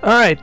Alright,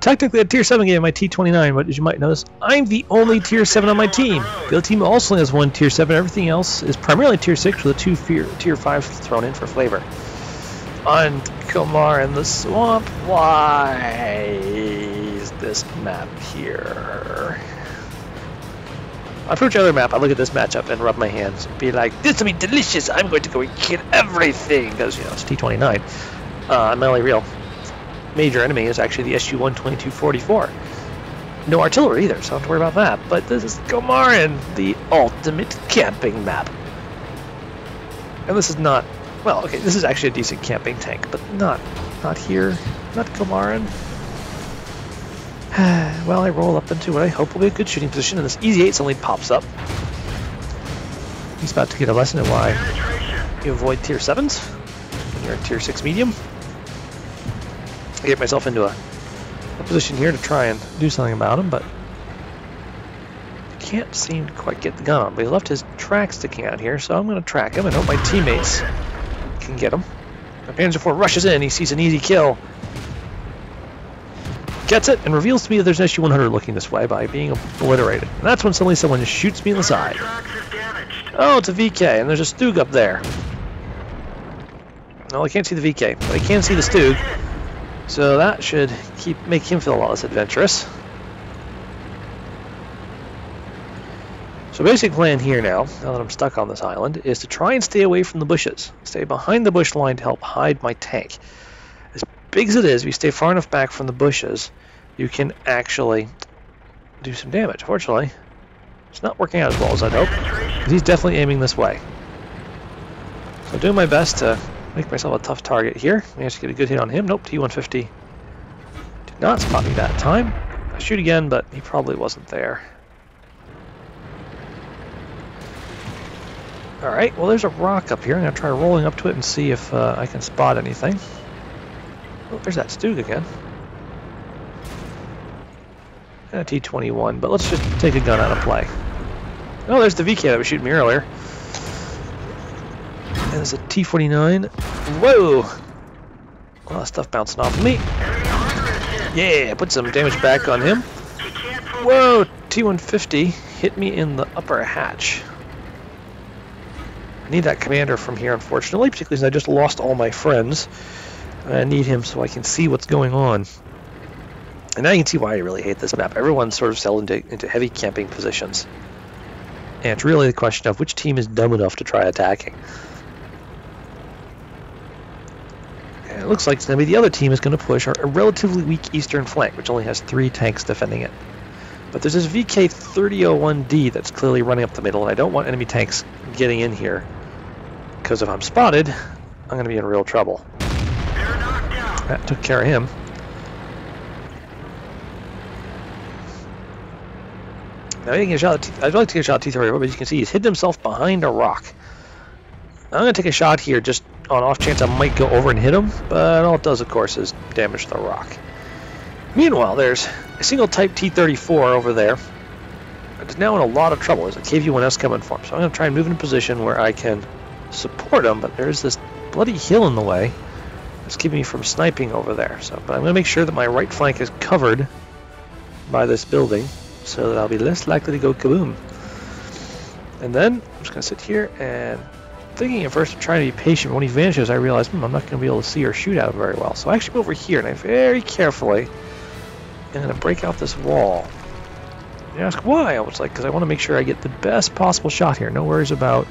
technically a tier 7 game, my T29, but as you might notice, I'm the only tier 7 on my team. The other team also has one tier 7, everything else is primarily tier 6 with a tier 5 thrown in for flavor. On Komarin the Swamp, why is this map here? I approach other map, I look at this matchup and rub my hands and be like, this will be delicious, I'm going to go and kill everything, because, you know, it's T29. My only real major enemy is actually the SU-122-44. No artillery either, so I don't have to worry about that. But this is Komarin, the ultimate camping map. And this is not, well, okay, this is actually a decent camping tank, but not here, not Komarin. Well, I roll up into what I hope will be a good shooting position, and this Easy 8 suddenly pops up. He's about to get a lesson in why you avoid tier 7s when you're in tier 6 medium. I get myself into a position here to try and do something about him, but can't seem to quite get the gun on. But he left his track sticking out here, so I'm going to track him and hope my teammates can get him. My Panzer IV rushes in, he sees an easy kill. Gets it, and reveals to me that there's an SU-100 looking this way by being obliterated. And that's when suddenly someone just shoots me in the side. Oh, it's a VK, and there's a Stug up there. Well, I can't see the VK, but I can see the Stug. So that should make him feel a lot less adventurous. So basic plan here now that I'm stuck on this island, is to try and stay away from the bushes. Stay behind the bush line to help hide my tank. As big as it is, if you stay far enough back from the bushes, you can actually do some damage. Fortunately, it's not working out as well as I'd hope, because he's definitely aiming this way. So I'm doing my best to make myself a tough target here. Managed to get a good hit on him. Nope, T150 did not spot me that time. I shoot again, but he probably wasn't there. Alright, well there's a rock up here. I'm going to try rolling up to it and see if I can spot anything. Oh, there's that Stug again. And a T21, but let's just take a gun out of play. Oh, there's the VK that was shooting me earlier. And there's a T29. Whoa! A lot of stuff bouncing off of me. Yeah, put some damage back on him. Whoa! T150 hit me in the upper hatch. I need that commander from here, unfortunately, particularly since I just lost all my friends. I need him so I can see what's going on. And now you can see why I really hate this map. Everyone's sort of settled into heavy camping positions. And it's really the question of which team is dumb enough to try attacking. And it looks like maybe the other team is going to push a relatively weak eastern flank, which only has 3 tanks defending it. But there's this VK-3001D that's clearly running up the middle, and I don't want enemy tanks getting in here. Because if I'm spotted, I'm going to be in real trouble. That took care of him. Now you can get a shot at I'd like to get a shot at T-34, but you can see he's hidden himself behind a rock. I'm going to take a shot here just on off chance I might go over and hit him, but all it does, of course, is damage the rock. Meanwhile, there's a single type T-34 over there. It's now in a lot of trouble. There's a KV-1S coming for him, so I'm going to try and move in a position where I can support him, but there's this bloody hill in the way that's keeping me from sniping over there. But I'm going to make sure that my right flank is covered by this building, so that I'll be less likely to go kaboom. And then I'm just going to sit here and thinking at first of trying to be patient. When he vanishes, I realize I'm not going to be able to see or shoot at him very well. So I actually move over here and I very carefully am going to break out this wall. You ask why? I was like, because I want to make sure I get the best possible shot here. No worries about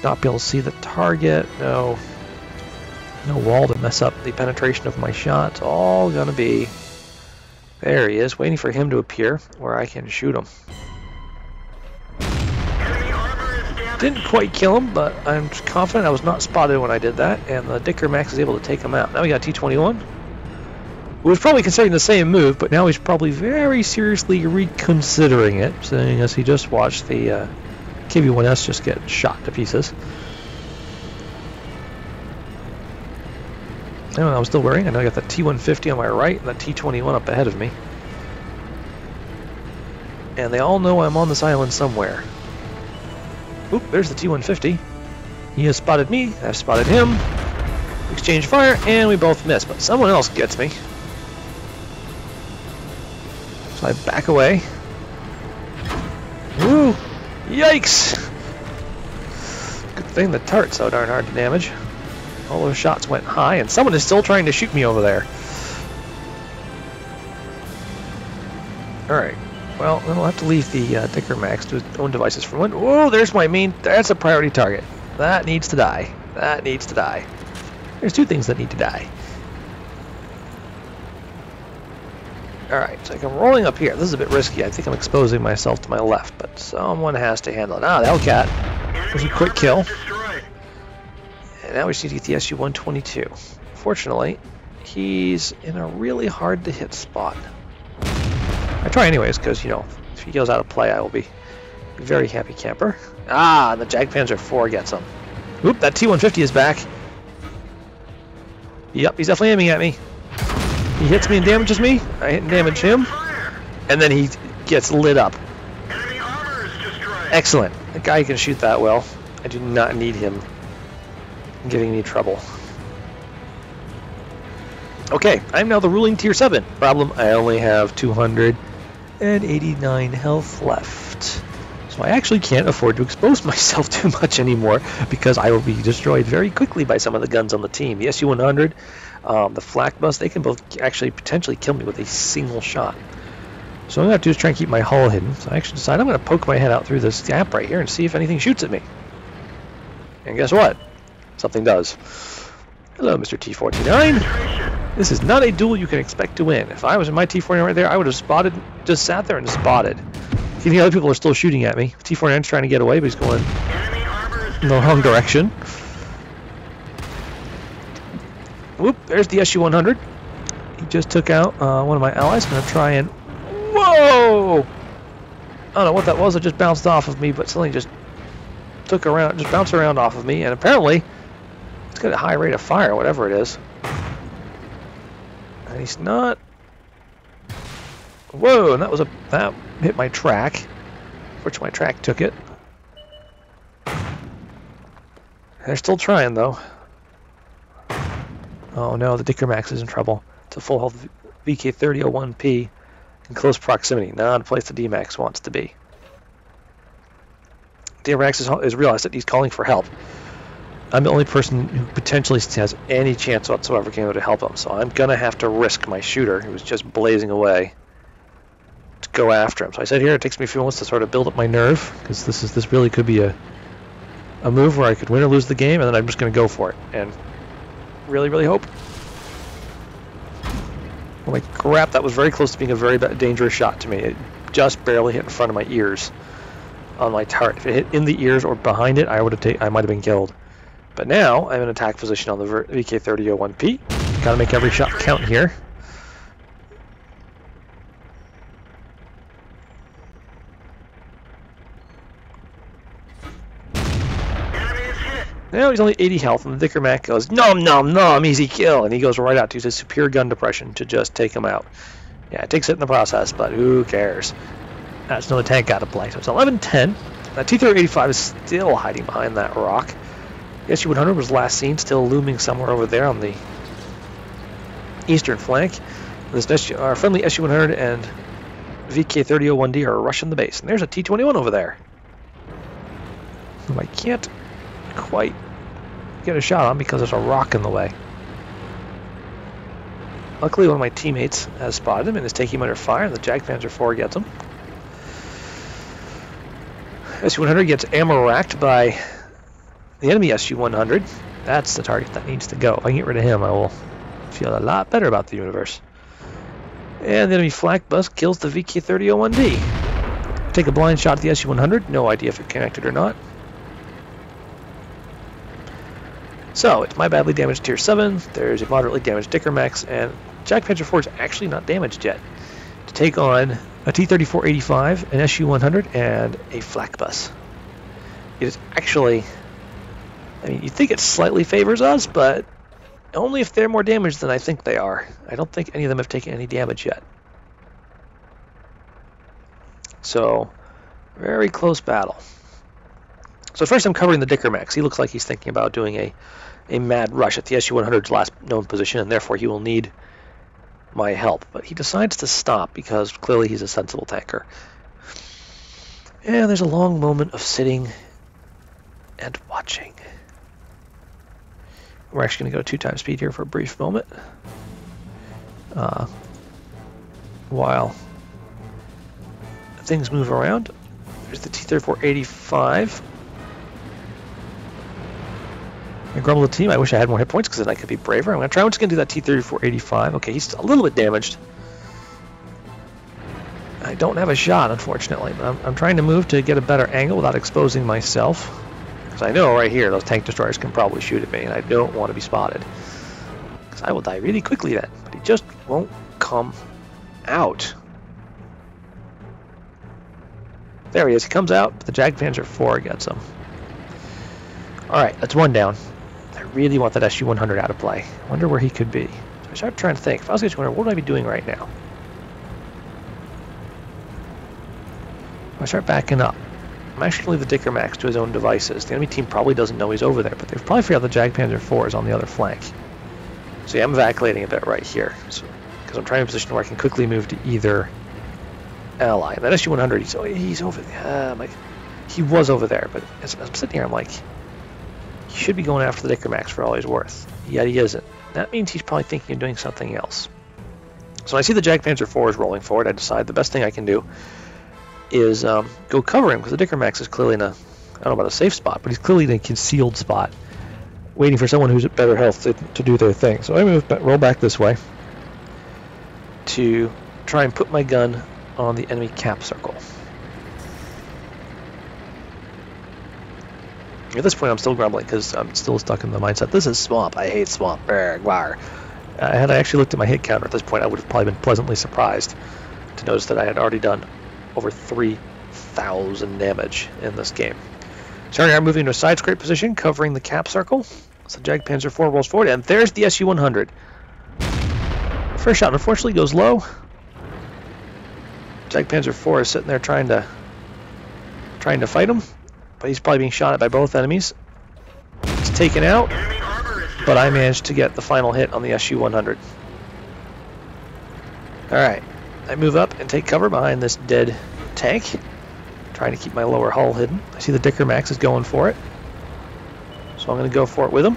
not being able to see the target. No wall to mess up the penetration of my shot. It's all going to be... There he is, waiting for him to appear where I can shoot him. Didn't quite kill him, but I'm confident I was not spotted when I did that, and the Dicker Max is able to take him out. Now we got T21, who was probably considering the same move, but now he's probably very seriously reconsidering it, seeing as he just watched the KV-1S just get shot to pieces. And I was still worrying. I know I got the T150 on my right and the T21 up ahead of me. And they all know I'm on this island somewhere. Oop, there's the T150. He has spotted me, I've spotted him. Exchange fire, and we both miss, but someone else gets me. So I back away. Woo! Yikes! Good thing the turret's so darn hard to damage. All those shots went high, and someone is still trying to shoot me over there. Alright. Well, then we'll have to leave the Dicker Max to his own devices for one. Whoa, there's my main... That's a priority target. That needs to die. That needs to die. There's two things that need to die. Alright, so I'm rolling up here. This is a bit risky. I think I'm exposing myself to my left, but someone has to handle it. Ah, the Hellcat. There's a quick kill. And now we just need to get the SU-122. Fortunately, he's in a really hard to hit spot. I try anyways, because, you know, if he goes out of play, I will be a very happy camper. Ah, the Jagdpanzer IV gets him. Oop, that T-150 is back. Yep, he's definitely aiming at me. He hits me and damages me. I hit and damage him. And then he gets lit up. Excellent. The guy can shoot that well. I do not need him giving me trouble. Okay, I'm now the ruling Tier 7. Problem, I only have 289 health left. So I actually can't afford to expose myself too much anymore because I will be destroyed very quickly by some of the guns on the team. The SU-100, the flak bus, they can both actually potentially kill me with a single shot. So what I'm going to have to do is try and keep my hull hidden. So I actually decide I'm going to poke my head out through this gap right here and see if anything shoots at me. And guess what? Something does. Hello, Mr. T29. This is not a duel you can expect to win. If I was in my T49 right there, I would have spotted, just sat there and spotted. See, the other people are still shooting at me. T49's trying to get away, but he's going in the wrong direction. Whoop, there's the SU-100. He just took out one of my allies. I'm going to try and... Whoa! I don't know what that was. It just bounced off of me, but something just took around, just bounced around off of me, and apparently it's got a high rate of fire, whatever it is. And he's not... Whoa, and that hit my track, which my track took it. They're still trying, though. Oh no, the Dicker Max is in trouble. It's a full health VK3001P in close proximity, not a place the D-Max wants to be. D-Max has realized that he's calling for help. I'm the only person who potentially has any chance whatsoever getting able to help him, so I'm gonna have to risk my shooter, who was just blazing away, to go after him. So I said here, it takes me a few moments to sort of build up my nerve, because this really could be a move where I could win or lose the game, and then I'm just gonna go for it, and really hope. Oh my crap, that was very close to being a very dangerous shot to me. It just barely hit in front of my ears on my turret. If it hit in the ears or behind it, I might have been killed. But now I'm in attack position on the VK3001P. Gotta make every shot count here. Now he's only 80 health, and the Dicker Mac goes, nom nom nom, easy kill, and he goes right out to use his superior gun depression to just take him out. Yeah, it takes it in the process, but who cares? That's another tank out of play. So it's 11-10. That T-3085 is still hiding behind that rock. The SU-100 was last seen still looming somewhere over there on the eastern flank. Our friendly SU-100 and VK3001D are rushing the base. And there's a T-21 over there, whom I can't quite get a shot on because there's a rock in the way. Luckily, one of my teammates has spotted him and is taking him under fire, and the Jagdpanzer IV gets him. SU-100 gets ammo racked by the enemy SU-100. That's the target that needs to go. If I can get rid of him, I will feel a lot better about the universe. And the enemy flak bus kills the VK3001D. Take a blind shot at the SU-100. No idea if it connected or not. So, it's my badly damaged Tier 7, there's a moderately damaged Dicker Max, and Jagdpanzer IV is actually not damaged yet. To take on a T-3485, an SU-100, and a flak bus. It is actually... I mean, you'd think it slightly favors us, but only if they're more damaged than I think they are. I don't think any of them have taken any damage yet. So, very close battle. So first I'm covering the Dicker Max. He looks like he's thinking about doing a mad rush at the SU-100's last known position, and therefore he will need my help, but he decides to stop because clearly he's a sensible tanker. And there's a long moment of sitting and watching. We're actually going to go 2x speed here for a brief moment. While things move around. There's the T-34-85. I grumble the team. I wish I had more hit points because then I could be braver. I'm going to try. I'm just going to do that T-34-85. Okay, he's a little bit damaged. I don't have a shot, unfortunately, but I'm trying to move to get a better angle without exposing myself. Because I know right here those tank destroyers can probably shoot at me, and I don't want to be spotted. Because I will die really quickly then. But he just won't come out. There he is. He comes out, but the Jagdpanzer IV gets him. Alright, that's one down. I really want that SU-100 out of play. I wonder where he could be. So I start trying to think. If I was SU-100, what would I be doing right now? I start backing up. I'm actually going to leave the Dicker Max to his own devices. The enemy team probably doesn't know he's over there, but they've probably figured out the Jagdpanzer IV is on the other flank. So yeah, I'm vacillating a bit right here. Because I'm trying to position where I can quickly move to either ally. And that SU-100, he's over there. He was over there, but as I'm sitting here, I'm like, he should be going after the Dicker Max for all he's worth. Yet he isn't. That means he's probably thinking of doing something else. So when I see the Jagdpanzer IV is rolling forward, I decide the best thing I can do is go cover him, because the Dicker Max is clearly in a, I don't know about a safe spot, but he's clearly in a concealed spot, waiting for someone who's at better health to do their thing. So I roll back this way to try and put my gun on the enemy cap circle. At this point, I'm still grumbling because I'm still stuck in the mindset. This is swamp. I hate swamp. Had I actually looked at my hit counter at this point, I would have probably been pleasantly surprised to notice that I had already done over 3,000 damage in this game. So now I'm moving to a side scrape position, covering the cap circle. So Jagdpanzer IV rolls forward, and there's the SU-100. First shot, unfortunately, goes low. Jagdpanzer IV is sitting there trying to fight him, but he's probably being shot at by both enemies. He's taken out, but I managed to get the final hit on the SU-100. Alright, I move up and take cover behind this dead tank, trying to keep my lower hull hidden. I see the Dicker Max is going for it, so I'm going to go for it with him.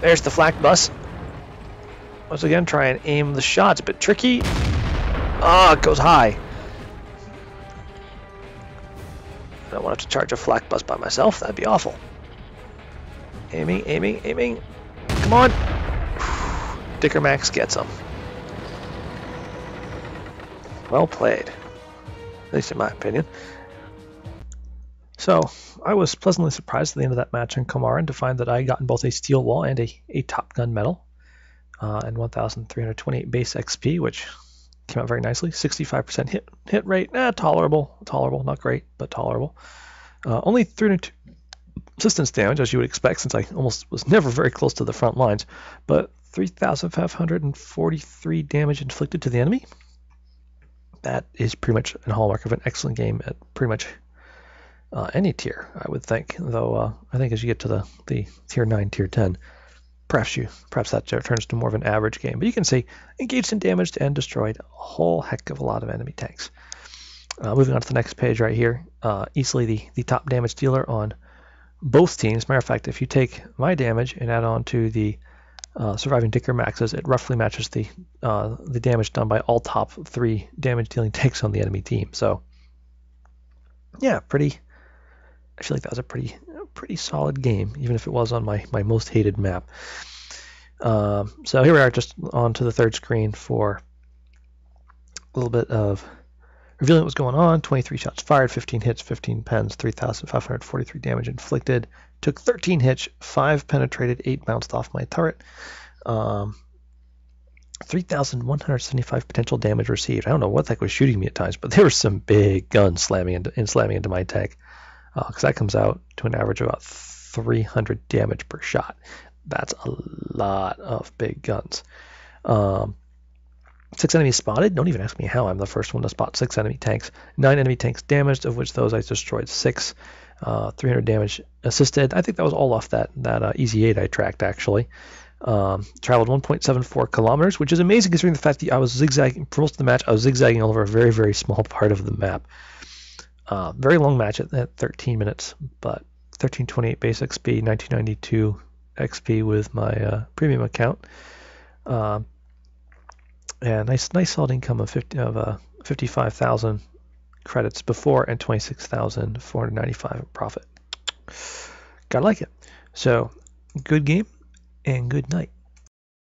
There's the flak bus. Once again, try and aim the shot. It's a bit tricky. Ah, it goes high. I don't want to have to charge a flak bus by myself. That'd be awful. Aiming, aiming, aiming. Come on. Dicker Max gets him. Well played. At least in my opinion. So, I was pleasantly surprised at the end of that match in Komarin to find that I had gotten both a steel wall and a Top Gun medal. And 1,328 base XP, which came out very nicely. 65% hit rate, tolerable, not great, but tolerable. Only 302 assistance damage, as you would expect, since I almost was never very close to the front lines. But 3,543 damage inflicted to the enemy. That is pretty much a hallmark of an excellent game at pretty much any tier, I would think. Though I think as you get to the tier 9, tier 10. Perhaps that turns to more of an average game. But you can see, engaged in damaged and destroyed a whole heck of a lot of enemy tanks. Moving on to the next page right here, easily the top damage dealer on both teams. Matter of fact, if you take my damage and add on to the surviving Dicker Maxes, it roughly matches the damage done by all top 3 damage dealing tanks on the enemy team. So, yeah, I feel like that was a pretty solid game, even if it was on my most hated map. So here we are, just on to the third screen for a little bit of revealing what was going on. 23 shots fired, 15 hits, 15 pens, 3,543 damage inflicted. Took 13 hits, 5 penetrated, 8 bounced off my turret. 3,175 potential damage received. I don't know what the heck was shooting me at times, but there were some big guns slamming into my tank. Because that comes out to an average of about 300 damage per shot. That's a lot of big guns. 6 enemies spotted. Don't even ask me how. I'm the first one to spot 6 enemy tanks. 9 enemy tanks damaged, of which those I destroyed 6. 300 damage assisted. I think that was all off that Easy 8 I tracked, actually. Traveled 1.74 kilometers, which is amazing considering the fact that I was zigzagging for most of the match. I was zigzagging all over a very, very small part of the map. Very long match at 13 minutes, but 1328 base XP, 1992 XP with my premium account. And nice solid income of 55,000 credits before and 26,495 profit. Gotta like it. So, good game and good night.